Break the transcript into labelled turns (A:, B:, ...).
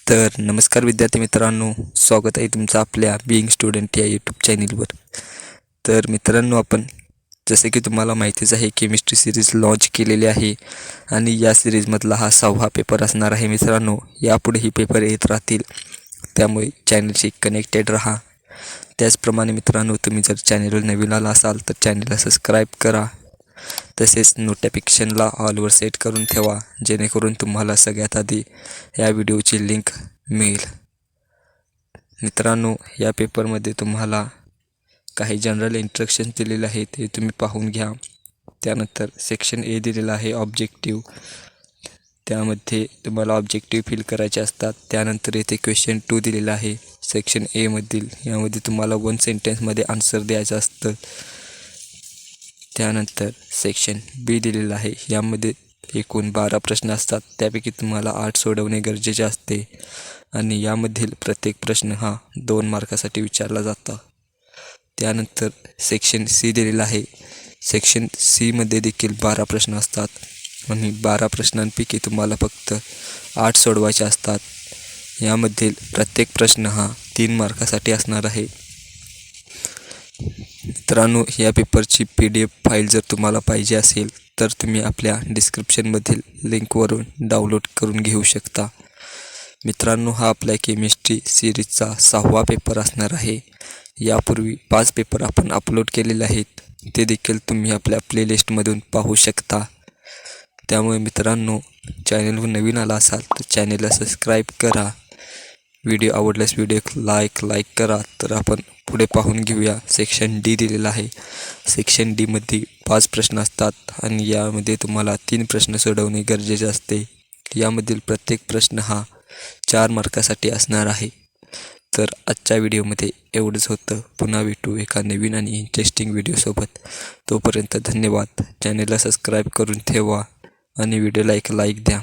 A: तर नमस्कार विद्यार्थी मित्रांनो, स्वागत आहे तुमचं आपल्या बीइंग स्टुडंट या यूट्यूब चॅनलवर। तर मित्रांनो, आपण जसे की तुम्हाला माहितीच आहे केमिस्ट्री सिरीज लॉन्च केलेली आहे आणि या सिरीजमधला हा 6वा पेपर असणार आहे मित्रांनो। यापुढेही पेपर येत राहतील, त्यामुळे चॅनलशी कनेक्टेड राहा। त्याचप्रमाणे मित्रांनो, तुम्ही जर चॅनलवर नवीन आला असाल तर चॅनलला सबस्क्राईब करा, तसेच नोटिफिकेशनला ऑलवर सेट करून ठेवा, जेणेकरून तुम्हाला सगळ्यात आधी या व्हिडिओची लिंक मिळेल। मित्रांनो, या पेपरमध्ये तुम्हाला काही जनरल इन्स्ट्रक्शन दिलेले आहेत, ते तुम्ही पाहून घ्या। त्यानंतर सेक्शन ए दिलेला आहे ऑब्जेक्टिव्ह, त्यामध्ये तुम्हाला ऑब्जेक्टिव्ह फिल करायचे असतात। त्यानंतर येथे क्वेश्चन 2 दिलेला आहे सेक्शन ए मधील, यामध्ये तुम्हाला 1 सेंटेन्समध्ये आन्सर द्यायचं असतं। त्यानंतर सेक्शन बी दिलेला आहे, यामध्ये एकूण 12 प्रश्न असतात, त्यापैकी तुम्हाला 8 सोडवणे गरजेचे असते आणि यामधील प्रत्येक प्रश्न हा 2 मार्कासाठी विचारला जातो। त्यानंतर सेक्शन सी दिलेला आहे, सेक्शन सी मध्ये देखील 12 प्रश्न असतात आणि 12 प्रश्नांपैकी तुम्हाला फक्त 8 सोडवायचे असतात। यामधील प्रत्येक प्रश्न हा 3 मार्कासाठी असणार आहे। मित्रांनो, या पेपरची PDF फाईल जर तुम्हाला पाहिजे असेल तर तुम्ही आपल्या डिस्क्रिप्शनमधील लिंकवरून डाउनलोड करून घेऊ शकता। मित्रांनो, हा आपल्या केमिस्ट्री सिरीजचा 6वा पेपर असणार आहे। यापूर्वी 5 पेपर आपण अपलोड केलेले आहेत, ते देखील तुम्ही आपल्या प्लेलिस्टमधून पाहू शकता। त्यामुळे मित्रांनो, चॅनलवर नवीन आला असाल तर चॅनलला सबस्क्राईब करा। व्हिडिओ आवडल्यास व्हिडिओ लाईक करा। तर आपण पुढे पाहून घेऊया। सेक्शन डी दिलेला आहे, सेक्शन डी मध्ये 5 प्रश्न असतात आणि यामध्ये तुम्हाला 3 प्रश्न सोडवणे गरजेचे असते। यामधील प्रत्येक प्रश्न हा 4 मार्कासाठी असणार आहे। तर आजच्या व्हिडिओमध्ये एवढंच होतं। पुन्हा भेटू एका नवीन आणि इंटरेस्टिंग व्हिडिओसोबत। तोपर्यंत धन्यवाद। चॅनलला सबस्क्राईब करून ठेवा आणि व्हिडिओला एक लाईक द्या।